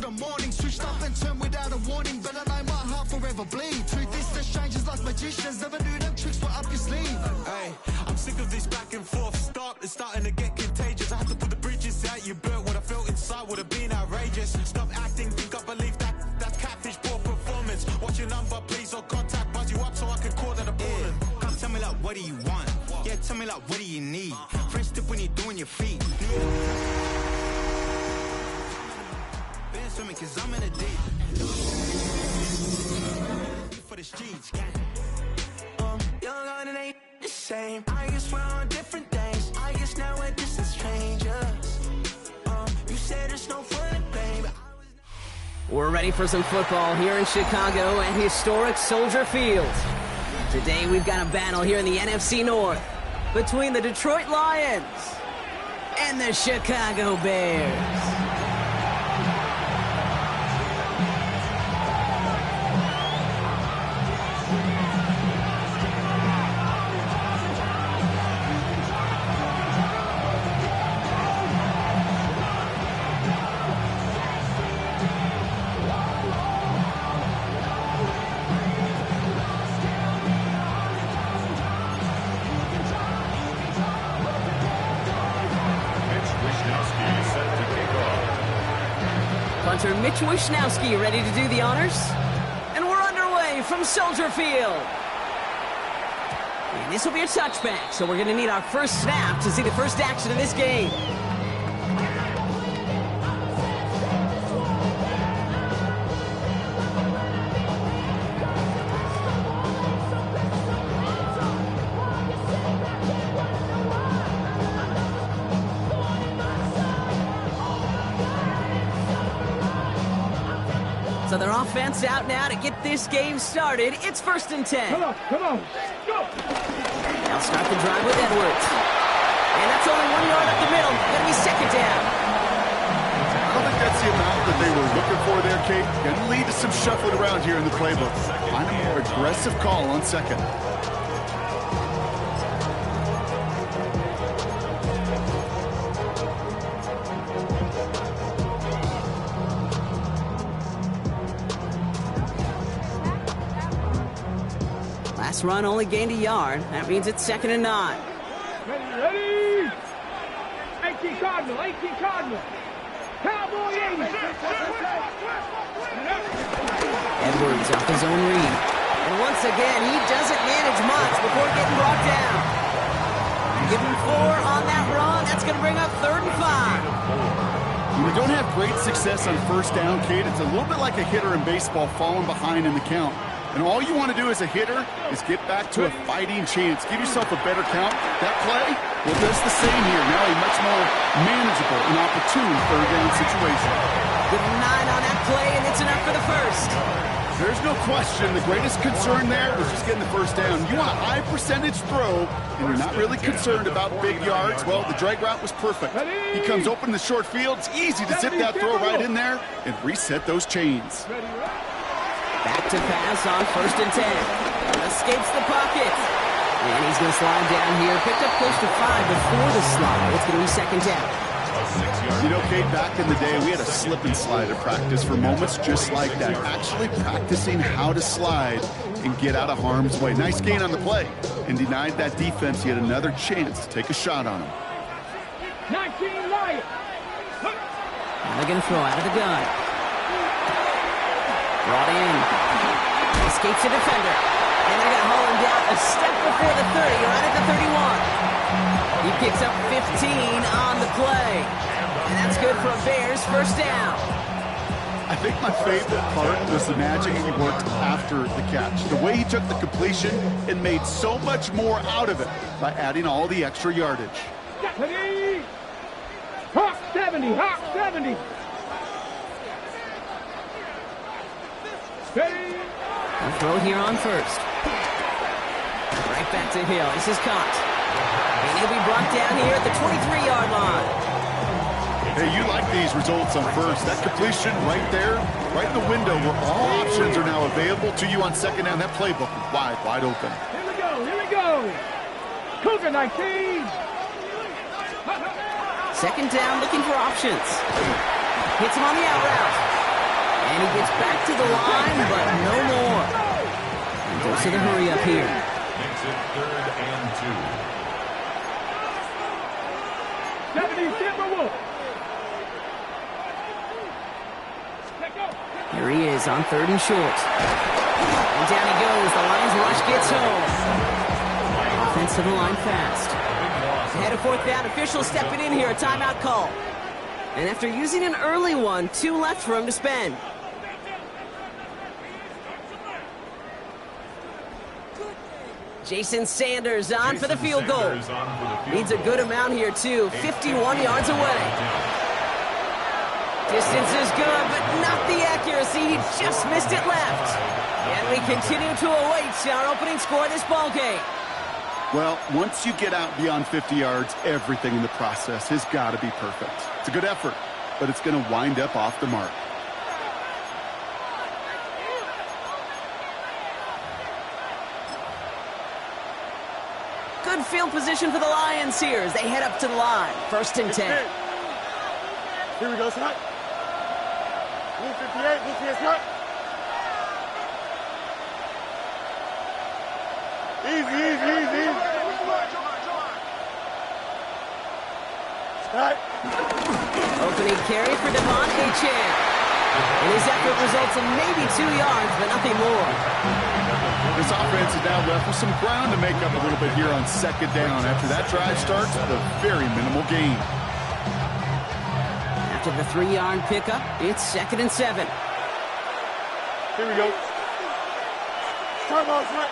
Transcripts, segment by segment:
the morning. Switched up and turned without a warning, but I know my heart forever bleed. Truth is that strangers like magicians never knew them tricks were up your sleeve. Hey, I'm sick of this back and forth. It's starting to get contagious. I have to put the bridges out you built. What I felt inside would have been outrageous. Stop acting, think I believe that's catfish, poor performance. Watch your number, please, or contact, buzz you up so I can call that a ballin'. Come tell me like, what do you want? Yeah, tell me like, what do you need? First tip when you're doing your feet. Been swimming cause I'm in a deep. For the streets, gang. Young and it ain't the same. I guess we're on different days. I guess now we're distant strangers. You said there's no fun in pain. We're ready for some football here in Chicago at historic Soldier Field. Today we've got a battle here in the NFC North between the Detroit Lions and the Chicago Bears. Punter Mitch Wishnowsky ready to do the honors. And we're underway from Soldier Field. And this will be a touchback, so we're going to need our first snap to see the first action of this game. So their offense out now to get this game started. It's 1st and 10. Come on, go! They'll start the drive with Edwards. And that's only 1 yard up the middle. Gonna be 2nd down. I don't think that's the amount that they were looking for there, Kate. Gonna lead to some shuffling around here in the playbook. Find a more aggressive call on 2nd. Last run only gained a yard. That means it's 2nd and 9. Ready? 18 Cardinal. Cowboy 80. Edwards off his own read. And once again, he doesn't manage much before getting brought down. Give him 4 on that run. That's going to bring up 3rd and 5. When we don't have great success on 1st down, Kate, it's a little bit like a hitter in baseball falling behind in the count. And all you want to do as a hitter is get back to a fighting chance. Give yourself a better count. That play, well, does the same here. Now a much more manageable and opportune 3rd down situation. Give him 9 on that play, and it's enough for the first. There's no question. The greatest concern there was just getting the 1st down. You want a high percentage throw, and you're not really concerned about big yards. Well, the drag route was perfect. He comes open in the short field. It's easy to zip that throw right in there and reset those chains. Back to pass on 1st and 10. Escapes the pocket. And he's going to slide down here. Picked up close to 5 before the slide. It's going to be 2nd down. You know, Kate, back in the day, we had a slip and slide at practice for moments just like that. Actually practicing how to slide and get out of harm's way. Nice gain on the play. And denied that defense yet another chance to take a shot on him. 19 Lions. Now they're going to throw out of the gun. Brought in. Escapes a defender. And they're going to haul him down a step before the 30, right at the 31. He picks up 15 on the play. And that's good for a Bears 1st down. I think my favorite part was the magic he worked after the catch. The way he took the completion and made so much more out of it by adding all the extra yardage. Hawk 70, Hawk 70. A throw here on 1st. Right back to Hill. This is caught. And he'll be brought down here at the 23-yard line. Hey, you like these results on 1st. That completion right there, right in the window where all options are now available to you on 2nd down. That playbook is wide open. Here we go. Cougar 19. 2nd down, looking for options. Hits him on the out route. And he gets back to the line, but no more. And goes to the hurry up here. Makes it 3rd and 2. Here he is on 3rd and short. And down he goes. The Lions rush gets home. Offensive line fast. Ahead of 4th down. Officials stepping in here. A timeout call. And after using an early one, 2 left for him to spend. Jason Sanders on for the field goal. Needs a good amount here, too. 51 yards away. Distance is good, but not the accuracy. He just missed it left. And we continue to await our opening score of this ballgame. Well, once you get out beyond 50 yards, everything in the process has got to be perfect. It's a good effort, but it's going to wind up off the mark. Good field position for the Lions here as they head up to the line. 1st and 10. Here we go, Scott. 158, 158, Scott. Easy. Scott. Opening carry for Devon Achane. And his effort results in maybe 2 yards, but nothing more. This offense is now left with some ground to make up a little bit here on 2nd down. After that drive starts, a very minimal gain. After the 3-yard pickup, it's 2nd and 7. Here we go. Come on, Scott.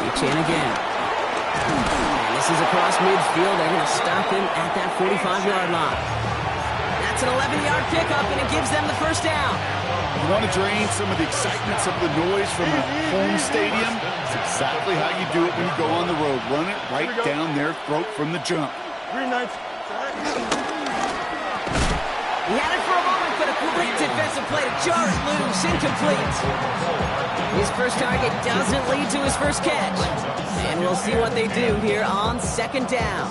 Achane again. And this is across midfield. They're going to stop him at that 45-yard line. That's an 11-yard pickup, and it gives them the 1st down. You want to drain some of the excitement, some of the noise from a home stadium? It's exactly how you do it when you go on the road. Run it right down their throat from the jump. Green Knights. He had it for a moment, but a great defensive play to jar it loose. Incomplete. His first target doesn't lead to his first catch. And we'll see what they do here on 2nd down.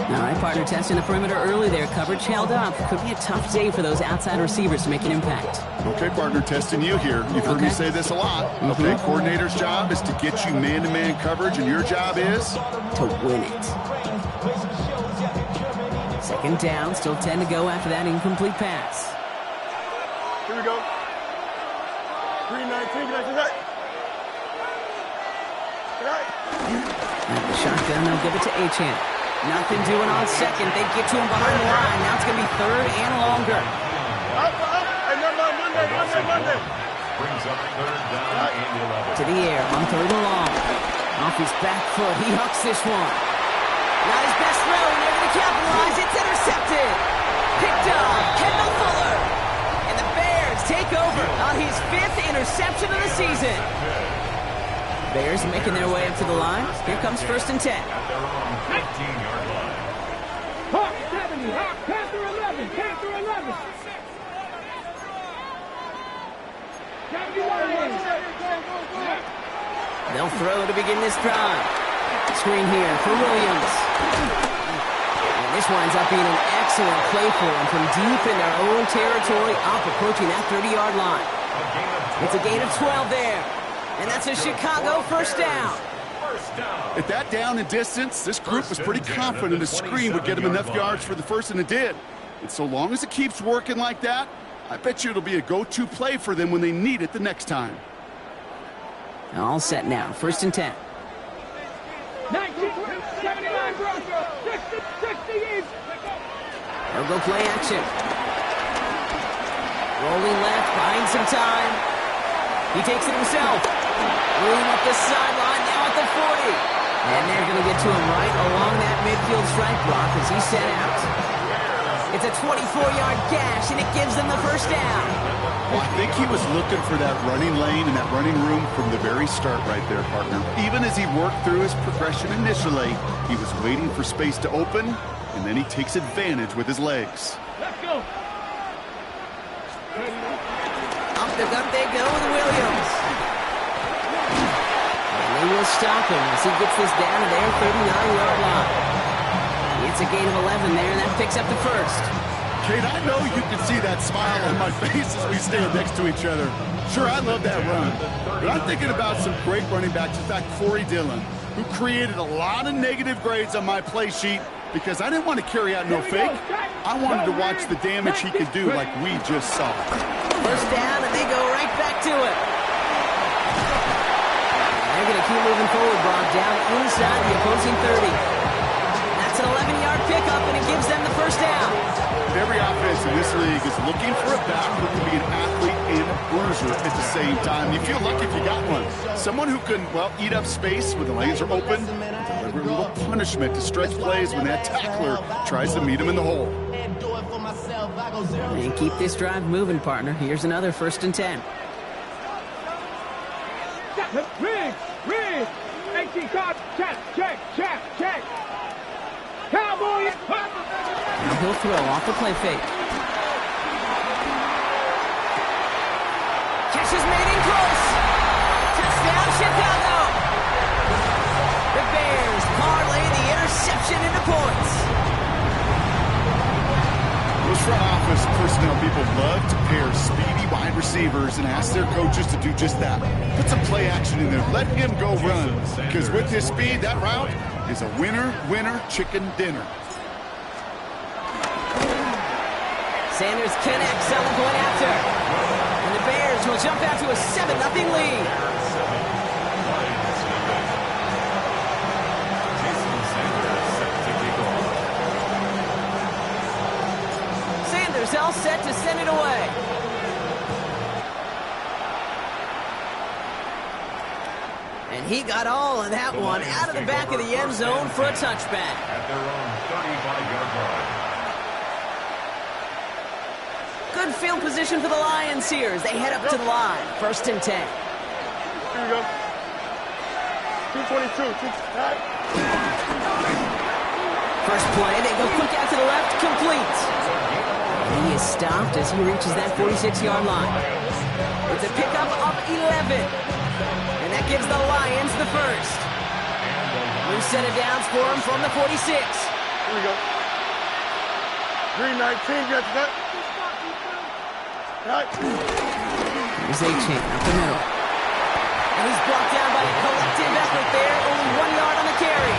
All right, partner, testing the perimeter early there. Coverage held up. Could be a tough day for those outside receivers to make an impact. Okay, partner, testing you here. You've heard me say this a lot. Okay, coordinator's job is to get you man-to-man coverage, and your job is? To win it. 2nd down, still 10 to go after that incomplete pass. Here we go. 3-19, At the shotgun, they'll give it to Achane. Nothing doing on 2nd. They get to him behind the line. Now it's going to be 3rd and longer. Up. And Monday. Brings up 3rd down and 11. To the air on 3rd and long. Off his back foot, he hucks this one. Not his best throw, and they're going to capitalize. It's intercepted. Picked up, Kendall Fuller. And the Bears take over on his 5th interception of the season. Bears making their way up to the line. Here comes 1st and 10. At their own 15-yard line. Hawk 70, Hawk Panther 11, Panther 11. 71. They'll throw to begin this drive. Screen here for Williams. And this winds up being an excellent play for him from deep in their own territory, up approaching that 30-yard line. It's a gain of 12 there. And that's a Chicago 1st down. At that down and distance, this group was pretty confident a screen would get them enough yards for the 1st, and it did. And so long as it keeps working like that, I bet you it'll be a go-to play for them when they need it the next time. All set now. 1st and 10. 79 Bronco, 60 East. They'll go play action. Rolling left, buying some time. He takes it himself. Room up the sideline, now at the 40. And they're going to get to him right along that midfield strike block as he's set out. It's a 24-yard gash, and it gives them the 1st down. Well, I think he was looking for that running lane and that running room from the very start right there, partner. Even as he worked through his progression initially, he was waiting for space to open, and then he takes advantage with his legs. Let's go. Up the gut they go with Williams. And they will stop him as he gets this down to their 39-yard line. It's a gain of 11 there, and that picks up the first. Kate, I know you can see that smile on my face as we stand next to each other. Sure, I love that run, but I'm thinking about some great running backs. In fact, Corey Dillon, who created a lot of negative grades on my play sheet because I didn't want to carry out no fake. I wanted to watch the damage he could do like we just saw. First down, and they go right back to it. They're going to keep moving forward, Brock, down inside the opposing 30. That's an 11-yard pickup, and it gives them the first down. Every offense in this league is looking for a back who can be an athlete and a bruiser at the same time. You feel lucky if you got one. Someone who can, well, eat up space when the lanes are open, deliver a little punishment to stretch plays when that tackler tries to meet him in the hole. And keep this drive moving, partner. Here's another 1st and 10. Read. 18 card. Check. Cowboy. And he'll throw off the play fake. Catch is made in close. Touchdown, Chicago. The Bears parlay the interception into points. Those front office personnel people love to pair speedy wide receivers and ask their coaches to do just that. Put some play action in there. Let him go run. Because with his speed, that route is a winner, chicken dinner. Sanders connects on the point after. And the Bears will jump out to a 7-0 lead. Sanders all set to send it away. And he got all of that one out of the back of the end zone for a touchback. At their own 35-yard line. Good field position for the Lions here as they head up to the line. 1st and 10. Here we go. 222. First play, they go quick out to the left, complete. And he is stopped as he reaches that 46-yard line. It's a pickup of 11. And that gives the Lions the first. New set of downs for him from the 46. Here we go. 319. Get that. Right. Here's A-Chain up the middle. And he's blocked down by a collective effort there. Only 1 yard on the carry.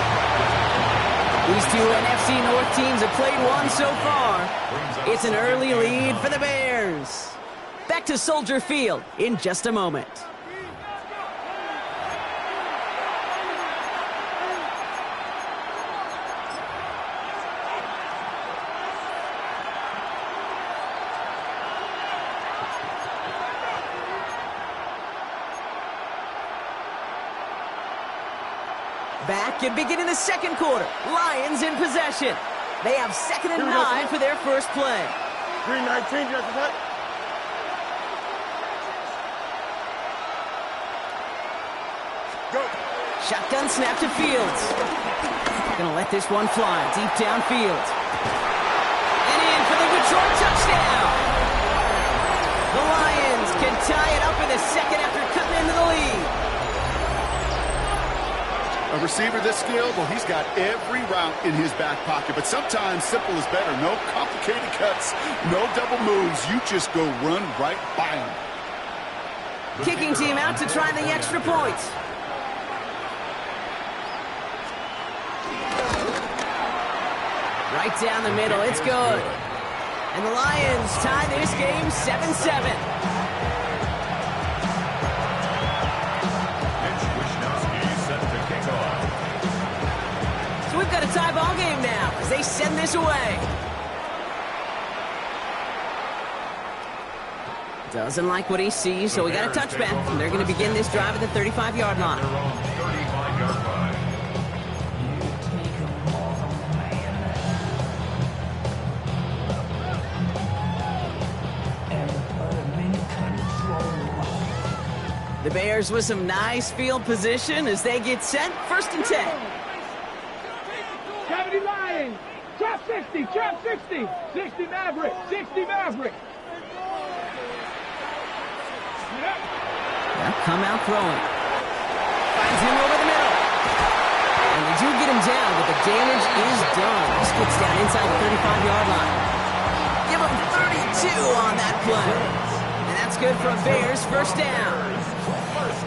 These two NFC North teams have played one so far. It's an early lead for the Bears. Back to Soldier Field in just a moment. Back and beginning the second quarter. Lions in possession. They have 2nd and 9 for their first play. 319, just that. Go. Shotgun snap to Fields. Gonna let this one fly deep downfield. And in for the Detroit touchdown. The Lions can tie it up in the second after cutting into the lead. A receiver this skilled, well, he's got every route in his back pocket, but sometimes simple is better. No complicated cuts, no double moves. You just go run right by him. Kicking team out to try the extra point. Right down the middle, it's good. And the Lions tie this game 7-7. We've got a tie ball game now as they send this away. Doesn't like what he sees, so we got a touchback. And they're going to begin this drive at the 35-yard line. 35-yard line. The Bears with some nice field position as they get set. 1st and 10. 70 Lions. Trap 60. 60 Maverick. 60 Maverick. Now come out throwing. Finds him over the middle. And the do get him down, but the damage is done. This gets down inside the 35-yard line. Give him 32 on that play. And that's good for a Bears first down.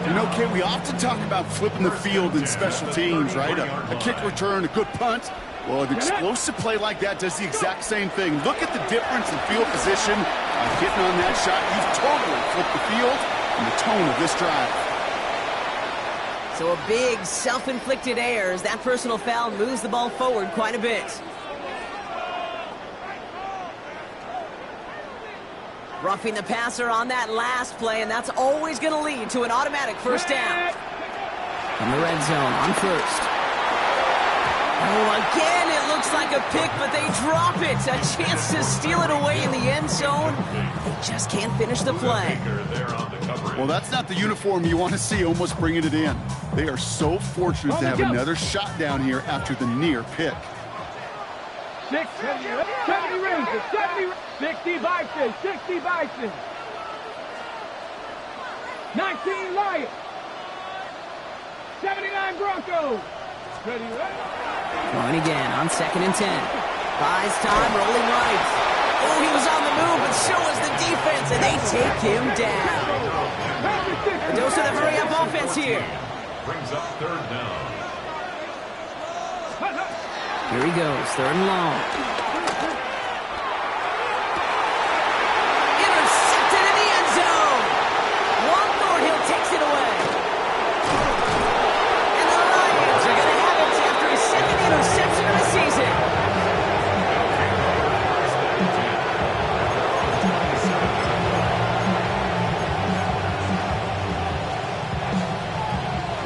You know, Kate, we often talk about flipping the field in special teams, right? A kick return, a good punt. Well, an explosive play like that does the exact same thing. Look at the difference in field position. Getting on that shot, you've totally flipped the field and the tone of this drive. So a big self-inflicted error as that personal foul moves the ball forward quite a bit. Roughing the passer on that last play, and that's always going to lead to an automatic first down. From the red zone on first. Oh, again, it looks like a pick, but they drop it. A chance to steal it away in the end zone. They just can't finish the play. Well, that's not the uniform you want to see almost bringing it in. They are so fortunate to have another shot down here after the near pick. 70 Rangers, 60 Bison, 60 Bison. 19 Lions. 79 Broncos. Ready, Going again on 2nd and 10. Buys time, rolling right. Oh, he was on the move, but so was the defense, and they take him down. A dose of the hurry-up offense here. Brings up 3rd down. Here he goes, 3rd and long. Intercepted in the end zone. Juan Thornhill takes it away. And the Lions are going to have it after his 2nd interception of the season.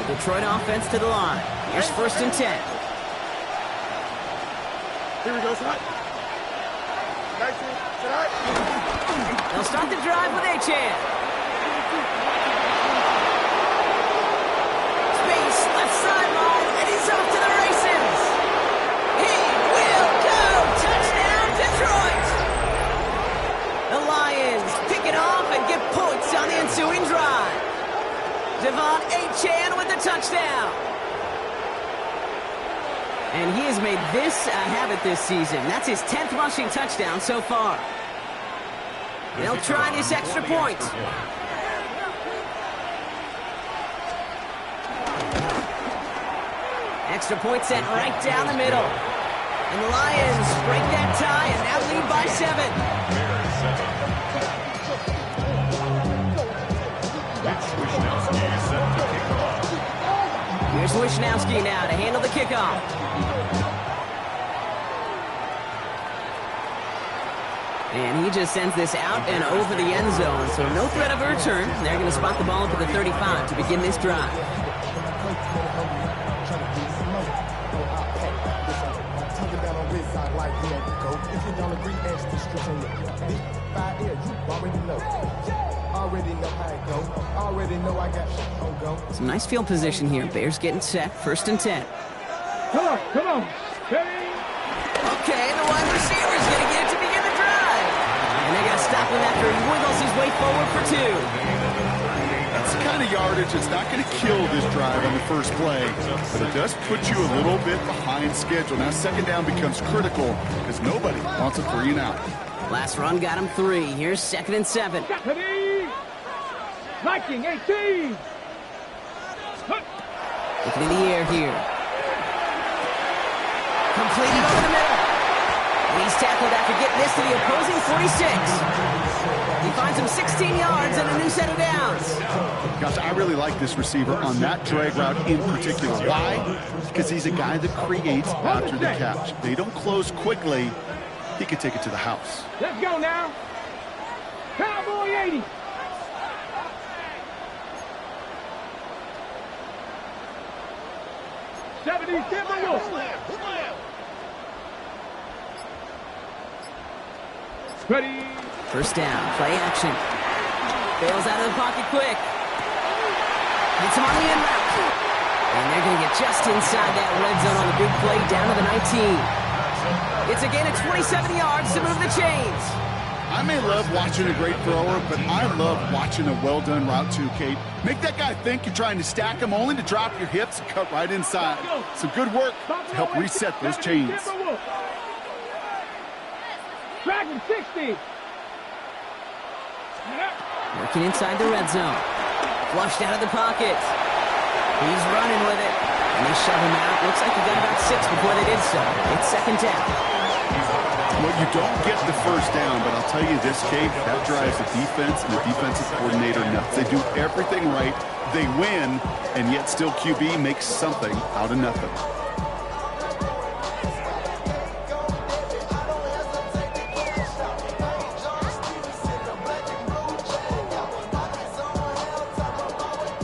The Detroit offense to the line. Here's 1st and 10. Here we go, tonight. 19, tonight. They'll start the drive with Achane. Space, left sideline, and he's off to the races. He will go. Touchdown, Detroit. The Lions pick it off and get points on the ensuing drive. Devon Achane with the touchdown. And he has made this a habit this season. That's his 10th rushing touchdown so far. They'll try this extra point. Extra point sent right down the middle. And the Lions break that tie and now lead by 7. Here's Wishnowski now to handle the kickoff. And he just sends this out and over the end zone, so no threat of a return. They're going to spot the ball up at the 35 to begin this drive. Some nice field position here. Bears getting set. 1st and 10. Come on. Okay, the wide receiver's going to get it to begin the drive. And they're going to stop him after he wiggles his way forward for 2. That's the kind of yardage that's not going to kill this drive on the first play, but it does put you a little bit behind schedule. Now 2nd down becomes critical because nobody wants a 3 and out. Last run got him 3. Here's 2nd and 7. Viking 18. Looking in the air here. Completed over the middle. And he's tackled after getting this to the opposing 46. He finds him 16 yards and a new set of downs. Gosh, I really like this receiver on that drag route in particular. Why? Because he's a guy that creates after the catch. They don't close quickly. He could take it to the house. Let's go now. Cowboy 80. Ready. 1st down, play action. Bails out of the pocket quick. Hits him on the end route. And they're going to get just inside that red zone on the big play down to the 19. It's a gain of 27 yards to move the chains. I may love watching a great thrower, but I love watching a well-done route too, Kate. Make that guy think you're trying to stack him only to drop your hips and cut right inside. Some good work to help reset those chains. Dragon 60. Working inside the red zone. Flushed out of the pocket. He's running with it. And they shove him out. Looks like he got about 6 before they did so. It's second down. Well, you don't get the first down, but I'll tell you this, Kate, that drives the defense and the defensive coordinator nuts. They do everything right. They win, and yet still QB makes something out of nothing.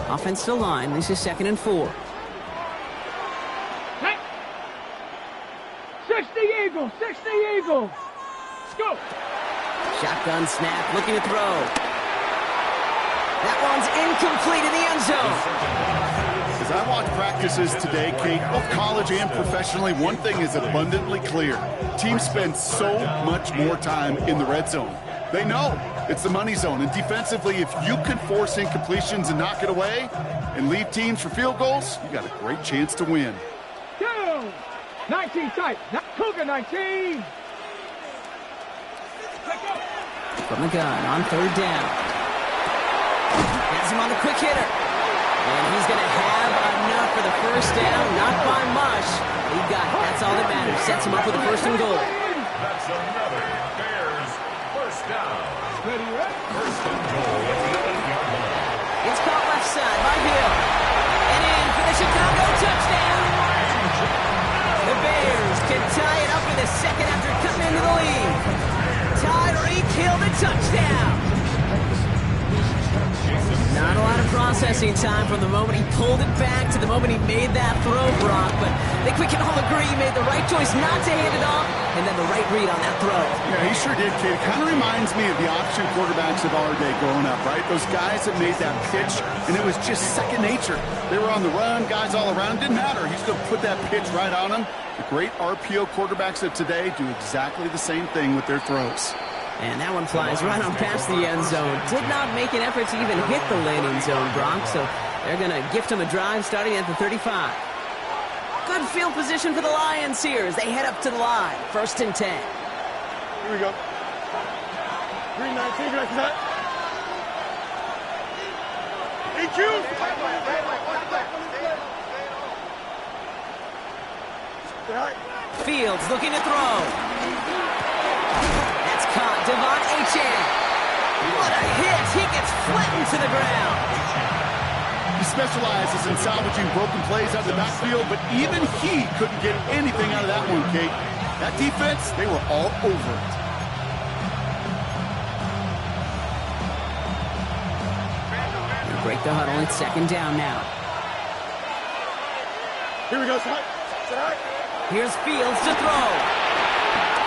Offensive line. This is 2nd and 4. 60 Eagles, 60 Eagles. Let's go. Shotgun snap, looking to throw. That one's incomplete in the end zone. As I watch practices today, Kate, both college and professionally, one thing is abundantly clear. Teams spend so much more time in the red zone. They know it's the money zone. And defensively, if you can force incompletions and knock it away and leave teams for field goals, you got a great chance to win. Go. 19 tight. Cougar 19. From the gun on 3rd down. Has him on the quick hitter. And he's going to have enough for the first down. Not by much. He got it. That's all that matters. Sets him up with a 1st and goal. That's another Bears first down. First and goal at the 8-yard line. It's caught left side by Hill. And in for the Chicago touchdown. The Bears can tie it up for the second after coming into the lead. Tyreek Hill, the touchdown. Not a lot of processing time from the moment he pulled it back to the moment he made that throw, Brock. But I think we can all agree he made the right choice not to hand it off, and then the right read on that throw. Yeah, he sure did, kid. It kind of reminds me of the option quarterbacks of our day growing up, right? Those guys that made that pitch, and it was just second nature. They were on the run, guys all around. Didn't matter. He's going to put that pitch right on them. The great RPO quarterbacks of today do exactly the same thing with their throws. And that one flies right on past the end zone. Did not make an effort to even hit the landing zone, Brock. So they're going to gift him a drive starting at the 35. Good field position for the Lions here as they head up to the line. 1st and 10. Here we go. 3-19, like that. EQ! Fields looking to throw. That's caught. Devon Achane. What a hit. He gets flattened to the ground. He specializes in salvaging broken plays out of the backfield, but even he couldn't get anything out of that one, Kate. That defense, they were all over it. They break the huddle. It's 2nd down now. Here we go, son. Here's Fields to throw.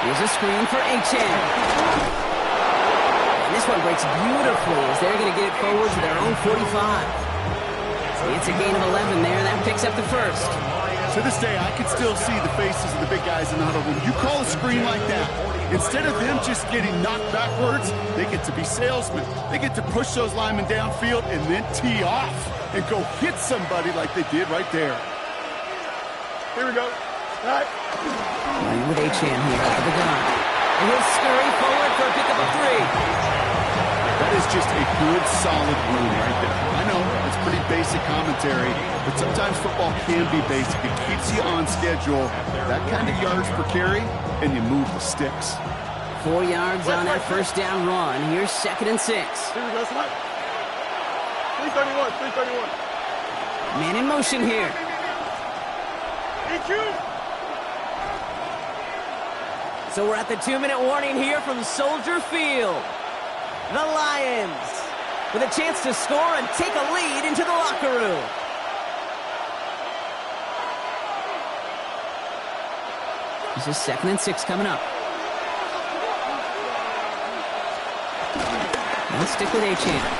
Here's a screen for Achane. And this one breaks beautifully as they're going to get it forward to their own 45. It's a gain of 11 there. That picks up the 1st. To this day, I can still see the faces of the big guys in the huddle. When you call a screen like that, instead of them just getting knocked backwards, they get to be salesmen. They get to push those linemen downfield and then tee off and go hit somebody like they did right there. Here we go. Right. Running with Achane here out of the gun. And he'll scurry forward for a pickup of 3. That is just a good, solid run right there. I know, it's pretty basic commentary, but sometimes football can be basic. It keeps you on schedule. That kind of yards per carry, and you move the sticks. 4 yards on that 1st down run. Here's 2nd and 6. Here we go, son. 331. Man in motion here. So we're at the 2-minute warning here from Soldier Field. The Lions with a chance to score and take a lead into the locker room. This is 2nd and 6 coming up. Let's stick with Achane.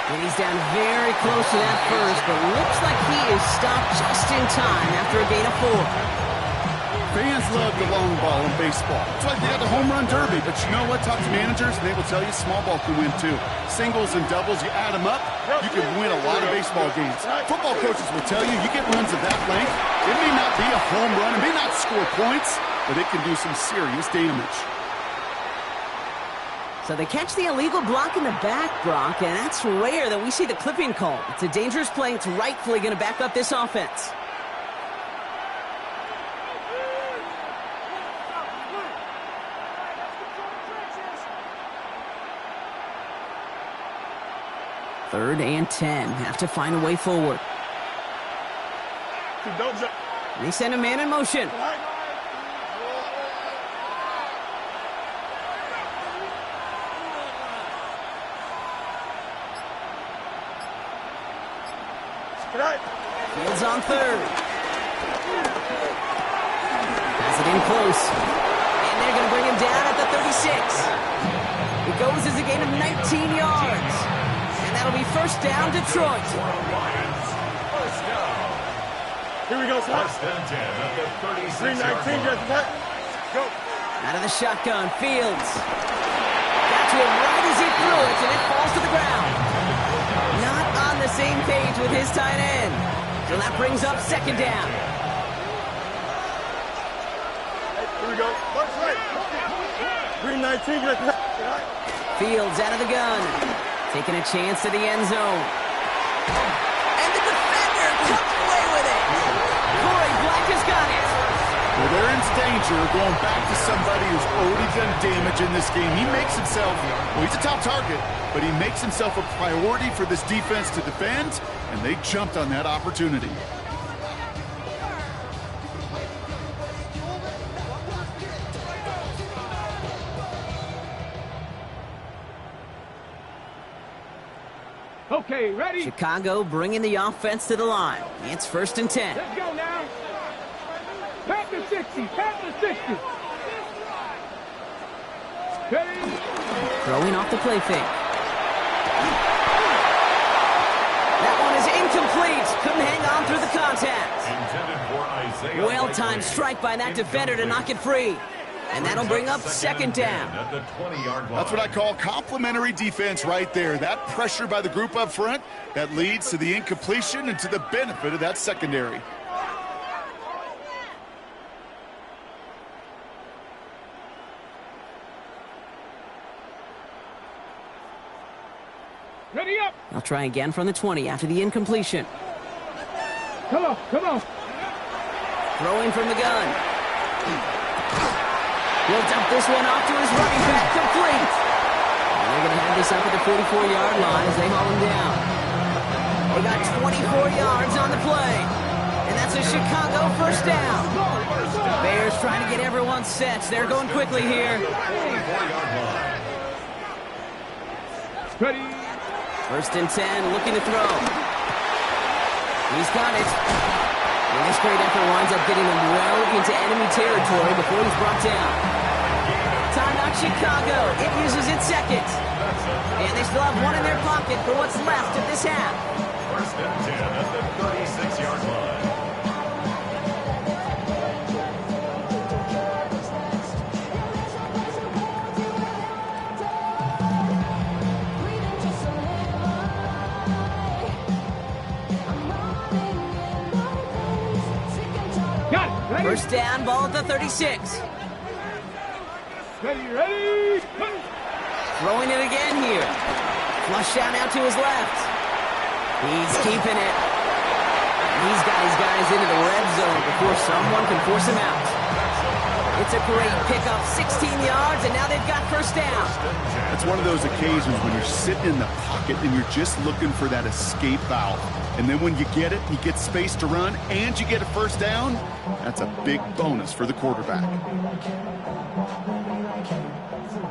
And he's down very close to that first, but looks like he is stopped just in time after a gain of 4. Fans love the long ball in baseball. That's why they got the home run derby. But you know what? Talk to managers, and they will tell you small ball can win too. Singles and doubles, you add them up, you can win a lot of baseball games. Football coaches will tell you, you get runs of that length, it may not be a home run, it may not score points, but it can do some serious damage. So they catch the illegal block in the back, Brock, and that's rare that we see the clipping call. It's a dangerous play. It's rightfully going to back up this offense. Third and 10. Have to find a way forward. They send a man in motion. Fields on third. Has it in close. And they're going to bring him down at the 36. It goes as a gain of 19 yards. And that'll be first down, Detroit. Here we go, son. First and 10 at the 36. 319, just that. Go. Out of the shotgun, Fields. Got to him right as he threw it, and it falls to the ground. Not on the same page with his tight end. So that brings up second down. Here we go. First right. 319, just that. Fields out of the gun. Taking a chance to the end zone. And the defender comes away with it. Corey Black has got it. Well, they're in danger going back to somebody who's already done damage in this game. He makes himself, well, he's a top target, but he makes himself a priority for this defense to defend, and they jumped on that opportunity. Okay, ready? Chicago bringing the offense to the line. It's first and 10. Let's go now. Pat the 60. Pat the 60. Ready? Throwing off the play fake. That one is incomplete. Couldn't hang on through the contact. Intended for Isaiah. Well-timed strike by that defender to knock it free. And that'll bring up second down. At the 20-yard line. That's what I call complimentary defense right there. That pressure by the group up front, that leads to the incompletion and to the benefit of that secondary. Ready up. I'll try again from the 20 after the incompletion. Come on, come on. Throwing from the gun. He'll dump this one off to his running back, complete. And they're going to have this up at the 44-yard line as they haul him down. They got 24 yards on the play. And that's a Chicago first down. Bears trying to get everyone set. They're going quickly here. 44-yard line. Ready. First and 10, looking to throw. He's got it. And this great effort winds up getting him well into enemy territory before he's brought down. Timeout Chicago. It uses its second. And they still have one in their pocket for what's left of this half. First and 10 at the 36-yard line. Got it. Ready. First down, ball at the 36. Ready, ready. Throwing it again here. Flush out now to his left. He's keeping it. He's got his guys into the red zone before someone can force him out. It's a great pickup, 16 yards, and now they've got first down. That's one of those occasions when you're sitting in the pocket and you're just looking for that escape valve. And then when you get it, you get space to run, and you get a first down, that's a big bonus for the quarterback.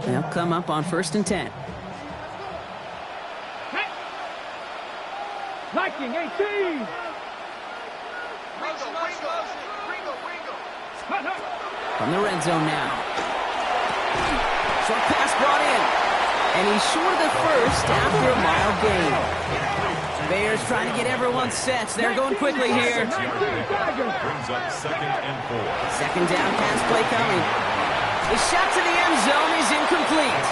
They'll come up on first and 10. Liking 18. From the red zone now. Short pass brought in. And he's short of the first after a mild gain. Bears trying to get everyone set. They're going quickly here. Brings up 2nd and 4. Second down pass play coming. The shot to the end zone is incomplete.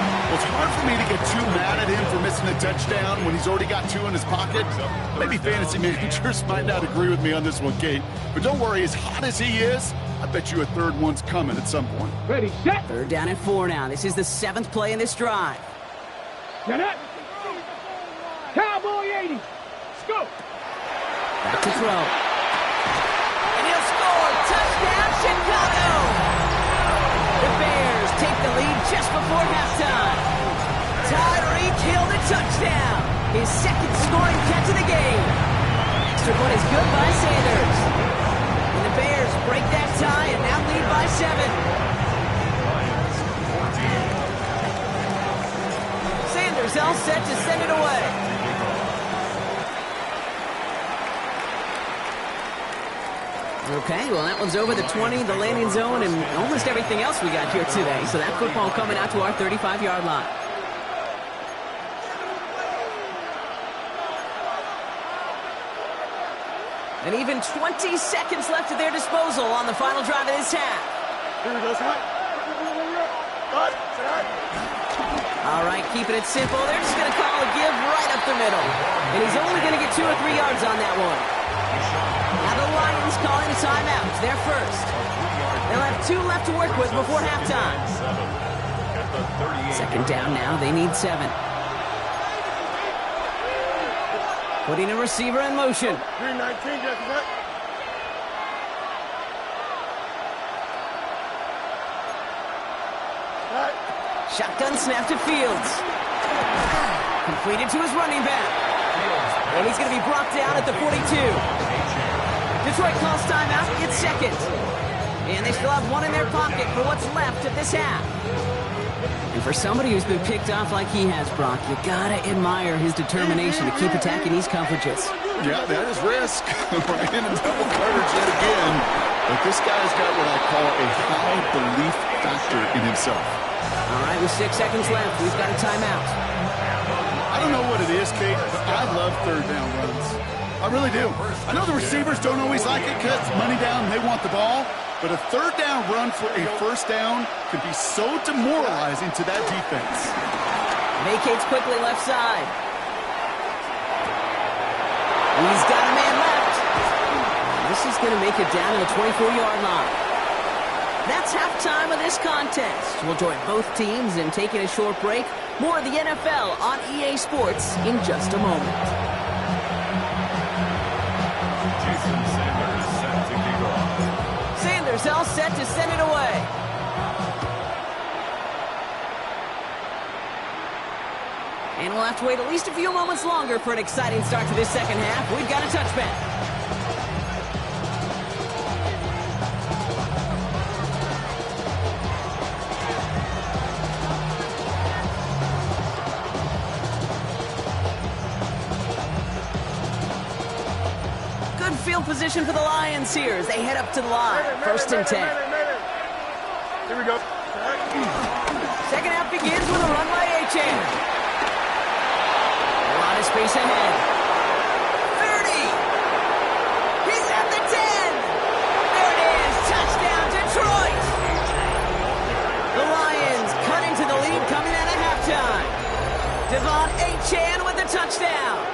Well, it's hard for me to get too mad at him for missing a touchdown when he's already got 2 in his pocket. Maybe fantasy managers might not agree with me on this one, Kate. But don't worry, as hot as he is, I bet you a third one's coming at some point. Ready, set. Third down and 4 now. This is the 7th play in this drive. Get up. Cowboy 80. Scope. Back to throw. And he'll score. Touchdown, Chicago. The Bears take the lead just before halftime. Tyreek Hill the touchdown. His second scoring catch of the game. Extra point is good by Sanders. And the Bears break that tie and now lead by 7. Sanders all set to send it away. Okay, well, that one's over the 20, the landing zone, and almost everything else we got here today. So that football coming out to our 35-yard line. And even 20 seconds left at their disposal on the final drive of this half. Here we go, Scott. All right, keeping it simple. They're just going to call a give right up the middle. And he's only going to get 2 or 3 yards on that one. Now the Lions calling a timeout. It's their first. They'll have 2 left to work with before halftime. Second down now. They need 7. Putting a receiver in motion. 319, Jessica. Shotgun snap to Fields. Completed to his running back. And he's going to be brought down at the 42. Detroit calls timeout. It's second. And they still have 1 in their pocket for what's left of this half. And for somebody who's been picked off like he has, Brock, you got to admire his determination to keep attacking these coverages. Yeah, that is risk. We're in a double coverage yet again. But this guy's got what I call a high belief factor in himself. All right, with 6 seconds left, we've got a timeout. I don't know what it is, Kate, but I love third down runs. I really do. I know the receivers don't always like it because money down, they want the ball. But a third down run for a first down can be so demoralizing to that defense. Vacates quickly left side. He's got a man left. This is going to make it down to the 24-yard line. That's halftime of this contest. We'll join both teams in taking a short break. More of the NFL on EA Sports in just a moment. Sanders all set to send it away. And we'll have to wait at least a few moments longer for an exciting start to this second half. We've got a touchback. Field position for the Lions here as they head up to the line. First and 10. Here we go. Second half begins with a run by A-Chain. A lot of space ahead. 30. He's at the 10. There it is. Touchdown, Detroit. The Lions cut into the lead coming out of halftime. Devon A-Chan with the touchdown.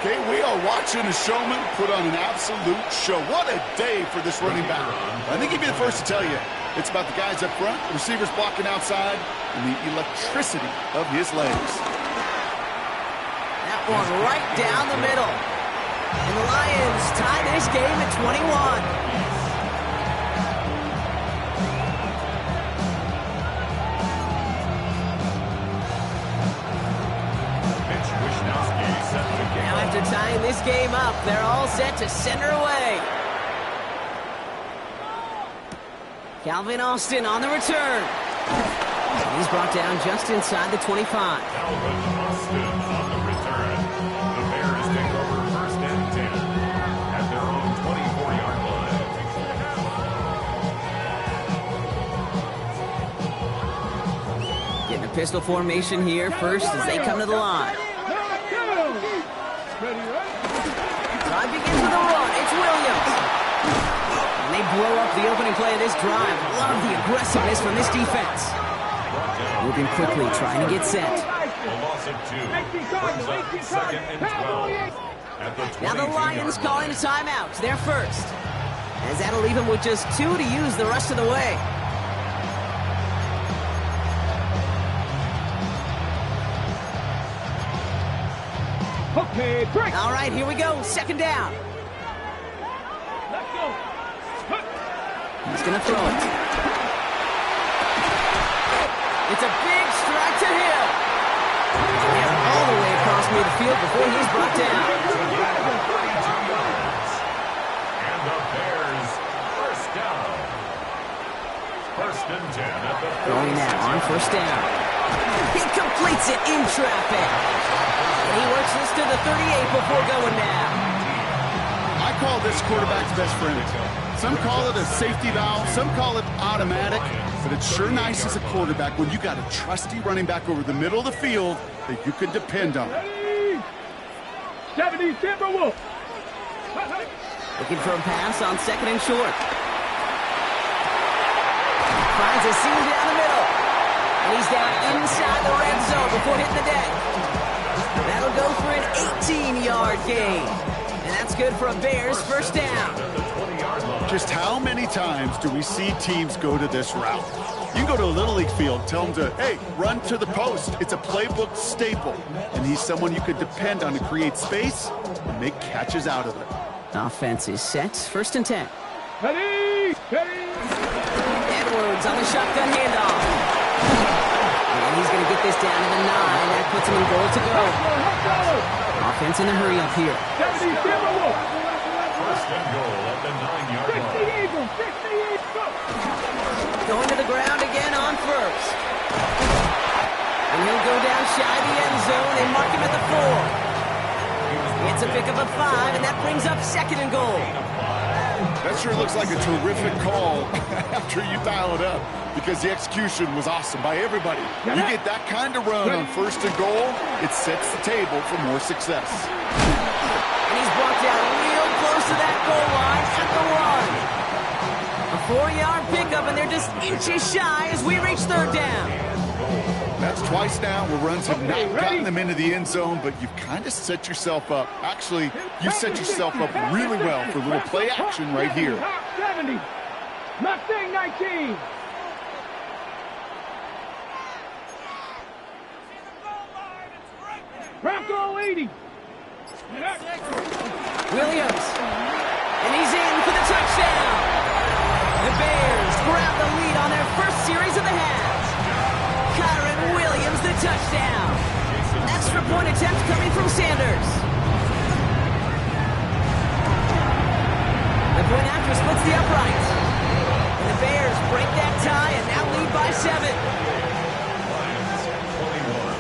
Okay, we are watching a showman put on an absolute show. What a day for this running back. I think he'd be the first to tell you. It's about the guys up front, the receivers blocking outside, and the electricity of his legs. That one right down the middle. And the Lions tie this game at 21. Now after tying this game up, they're all set to send her away. Calvin Austin on the return. He's brought down just inside the 25. Calvin Austin on the return. The Bears take over first and 10 at their own 24-yard line. Getting a pistol formation here first as they come to the line. Drive begins with a run. It's Williams. And they blow up the opening play of this drive. Love the aggressiveness from this defense. Moving quickly, trying to get set. A loss of 2 brings up 2nd and 12. At the Now the Lions calling a timeout. They're first. As that'll leave them with just 2 to use the rest of the way. Okay, break. All right, here we go. 2nd down. Let's go. He's going to throw it. It's a big strike to him. And all the way across midfield before he's brought down. And the Bears, first down. 1st and 10 at the 30. Going now on 1st down. He completes it in traffic. And he works this to the 38 before going down. I call this quarterback's best friend. Some call it a safety valve, some call it automatic, but it's sure nice as a quarterback when you got a trusty running back over the middle of the field that you can depend on. 70 Timberwolves. Looking for a pass on 2nd and short. Finds a seam down the middle. And he's down inside the red zone before hitting the deck. That'll go for an 18-yard gain. And that's good for a Bears first down. Just how many times do we see teams go to this route? You can go to a Little League field, tell them to, hey, run to the post. It's a playbook staple. And he's someone you could depend on to create space and make catches out of it. Offense is set. 1st and 10. Ready. Edwards on the shotgun handoff. And he's going to get this down to the 9. That puts him in goal to go. Offense in a hurry up here. 70 Timberwolves. 1st and goal at the 9-yard line. 60 Eagles. 60 Eagles. Going to the ground again on 1st. And he'll go down shy of the end zone. They mark him at the 4. It's a pick of a 5, and that brings up 2nd and goal. That sure looks like a terrific call after you dial it up, because the execution was awesome by everybody. You get that kind of run on 1st and goal, it sets the table for more success. And he's brought down real close to that goal line at the 1. A 4-yard pickup, and they're just inches shy as we reach 3rd down. That's twice now where runs have not gotten them into the end zone, but you've kind of set yourself up. Actually, you set yourself up really well for a little play action right here. 70. Mustang 19. Bronco 80. Williams. And he's in for the touchdown. The Bears grab the lead on their first series of the half. Kyron Williams, the touchdown. Extra point attempt coming from Sanders. The point after splits the uprights. And the Bears break that tie and now lead by 7. Lions 21.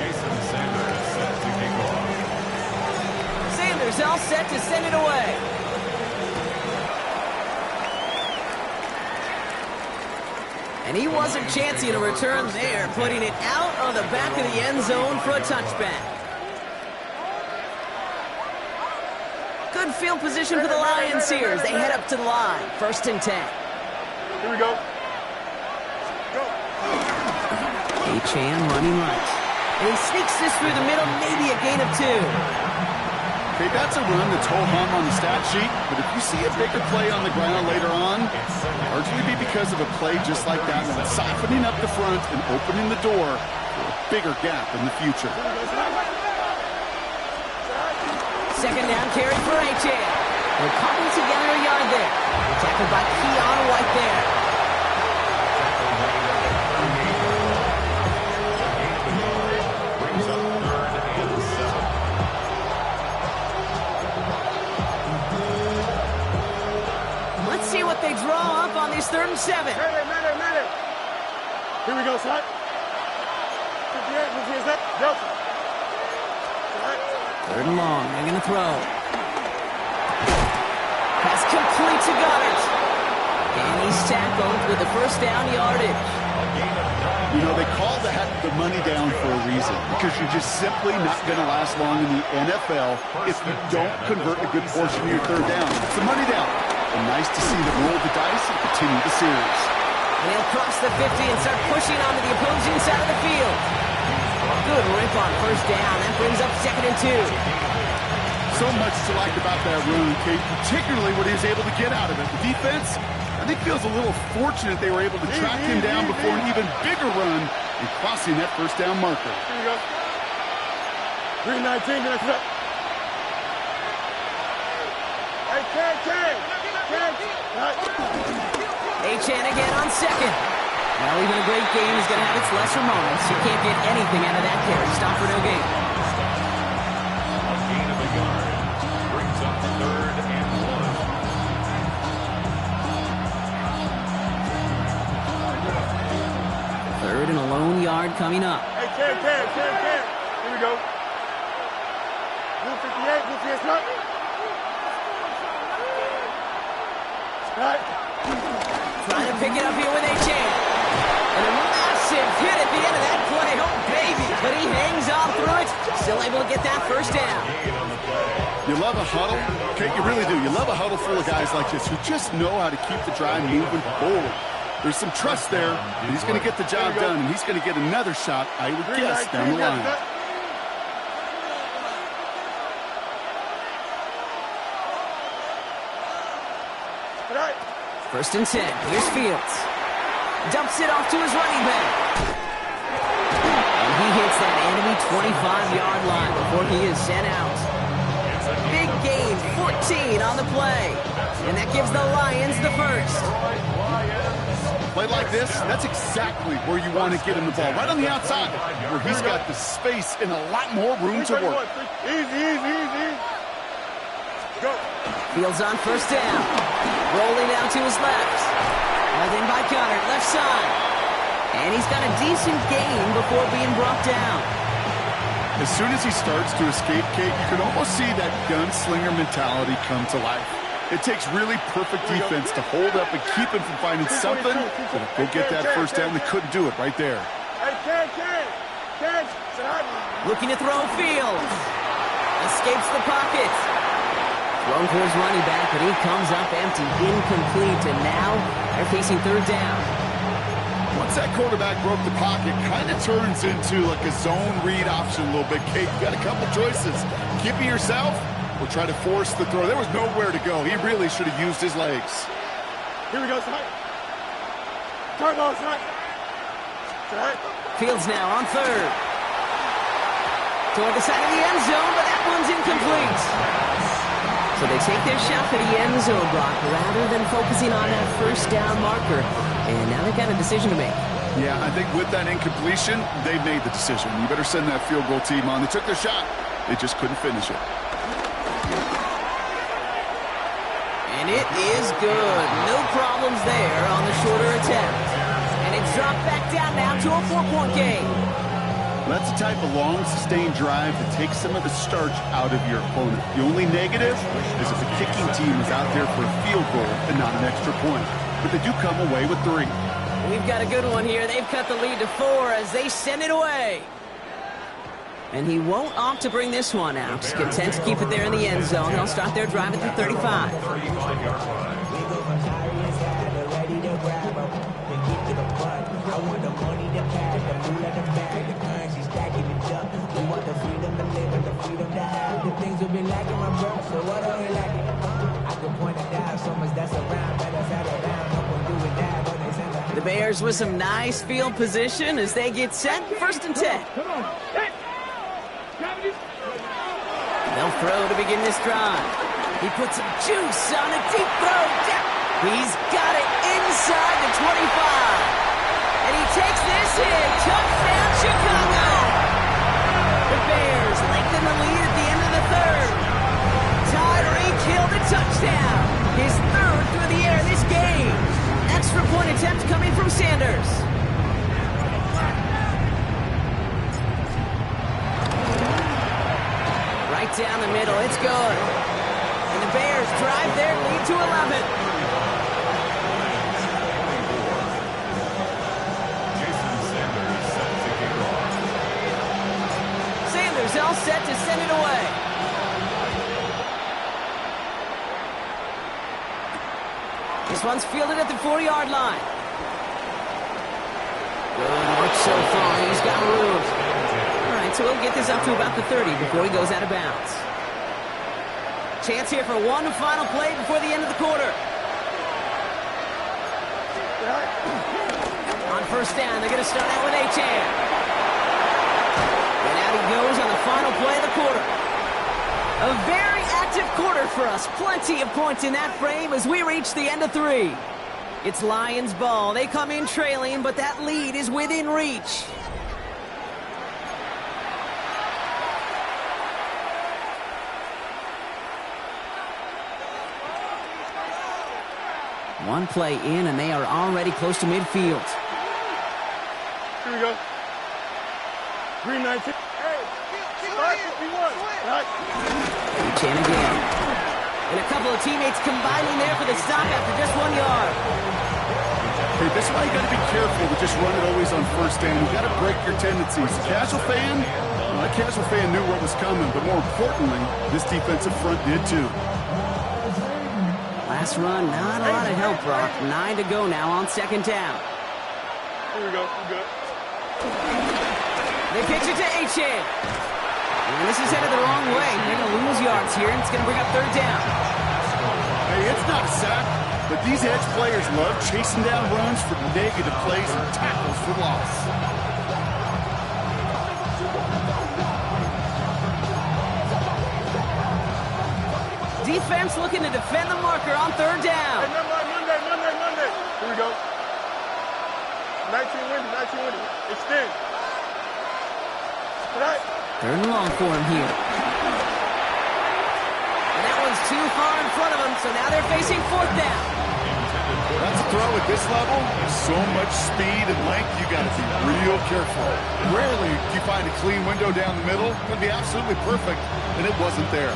Jason Sanders set to kick off. Sanders all set to send it away. And he wasn't chancing a return there, putting it out of the back of the end zone for a touchback. Good field position for the Lions here as they head up to the line. 1st and 10. Here we go. Achane running right. And he sneaks this through the middle, maybe a gain of 2. Okay, that's a run that's ho-hum on the stat sheet, but if you see a bigger play on the ground later on, largely be because of a play just like that, softening up the front and opening the door for a bigger gap in the future. 2nd down carry for Achane. They're cobbled together a yard there. Tackled by Keon White there. Brings up 3rd and 7. Let's see what they draw up on these 3rd and 7. Minute. Here we go, son. Delta. 3rd and long. They're going to throw. Pass complete to Goddard. And he's tackled with the first down yardage. You know, they call that the money down for a reason, because you're just simply not going to last long in the NFL if you don't convert a good portion of your third down. It's the money down. And nice to see them roll the dice and continue the series. And he'll cross the 50 and start pushing onto the opposing side of the field. Good rip on first down. That brings up 2nd and 2. So much to like about that run, Kate, particularly what he was able to get out of it. The defense, I think, feels a little fortunate they were able to track him down before an even bigger run and crossing that first down marker. Here you go. 319, next up. Hey, Achane again on 2nd. Well, even a great game is going to have its lesser moments. You can't get anything out of that carry. Stop for no gain. A gain of a yard brings up 3rd and 1. 3rd and a lone yard coming up. Hey, Ken. Here we go. Blue 58, blue 58, start. Start. Trying to pick it up here with Achane. And a massive hit at the end of that play. Oh, baby. But he hangs on through it. Still able to get that first down. You love a huddle? Kate, you really do. You love a huddle full of guys like this who just know how to keep the drive moving forward. There's some trust there, and he's going to get the job done, and he's going to get another shot, I would guess, down the line. First and 10. Here's Fields. Dumps it off to his running back. And he hits that enemy 25-yard line before he is sent out. Big gain, 14 on the play. And that gives the Lions the first. Play like this, that's exactly where you want to get him the ball. Right on the outside, where he's got the space and a lot more room to work. Easy. Go. Fields on first down. Rolling down to his left. Held in by Gunner, left side. And he's got a decent gain before being brought down. As soon as he starts to escape, Kate, you can almost see that gunslinger mentality come to life. It takes really perfect defense to hold up and keep him from finding something that'll go get that first down. They couldn't do it right there. Looking to throw Fields. Escapes the pocket. Thrown for his running back, but he comes up empty, incomplete, and now they're facing third down. Once that quarterback broke the pocket, kind of turns into like a zone read option a little bit. Kate, you got a couple choices. Keep it yourself or try to force the throw. There was nowhere to go. He really should have used his legs. Here we go, Side. Turbo, Side. Fields now on 3rd. Toward the side of the end zone, but that one's incomplete. So they take their shot for the end zone block rather than focusing on that first down marker. And now they've got a decision to make. Yeah, I think with that incompletion, they made the decision. You better send that field goal team on. They took their shot. They just couldn't finish it. And it is good. No problems there on the shorter attempt. And it's dropped back down now to a 4-point game. That's the type of long, sustained drive that takes some of the starch out of your opponent. The only negative is if the kicking team is out there for a field goal and not an extra point. But they do come away with 3. We've got a good one here. They've cut the lead to 4 as they send it away. And he won't opt to bring this one out. He's content to keep it there in the end zone. They'll start their drive at the 35. 35-yard line. The Bears with some nice field position as they get set. First and 10. Come on. Hey. They'll throw to begin this drive. He puts some juice on a deep throw. He's got it inside the 25. And he takes this in. Touchdown, Chicago. The Bears lengthen the lead at the end of the 3rd. Tyreek Hill the touchdown. His 3rd through the air this game. Extra point attempt coming from Sanders. Right down the middle. It's good. And the Bears drive their lead to 11. This one's fielded at the 40-yard line. Good work so far. He's got room. All right, so he'll get this up to about the 30 before he goes out of bounds. Chance here for one final play before the end of the quarter. On first down, they're going to start out with Achane. And out he goes on the final play of the quarter. A very active quarter for us. Plenty of points in that frame as we reach the end of 3. It's Lions ball. They come in trailing, but that lead is within reach. One play in, and they are already close to midfield. Here we go. Green 19. Hey, start 51. Right. Chan again. And a couple of teammates combining there for the stop after just 1 yard. Hey, this is why you got to be careful to just run it always on first down. You got to break your tendencies. Casual fan, well, that casual fan knew what was coming, but more importantly, this defensive front did too. Last run, not a lot of help, Brock. 9 to go now on second down. Here we go. We're good. They pitch it to Achane. And this is headed the wrong way. They're going to lose yards here, and it's going to bring up third down. Hey, it's not a sack, but these edge players love chasing down runs for negative plays and tackles for loss. Defense looking to defend the marker on third down. Hey, Monday. Here we go. 19 winning. Extend. Right. Third and long for him here. And that one's too far in front of him, so now they're facing fourth down. That's a throw at this level. There's so much speed and length, you got to be real careful. Rarely do you find a clean window down the middle. It would be absolutely perfect, and it wasn't there.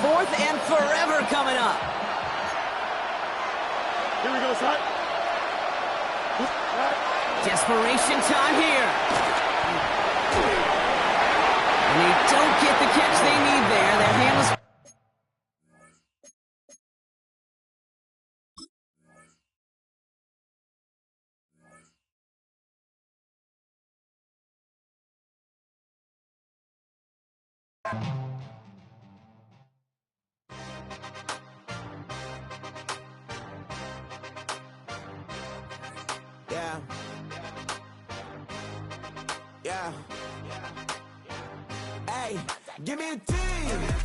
Fourth and forever coming up. Here we go, son. Desperation time here. And they don't get the catch they need there. That hand was... Yeah. Hey, give me a team.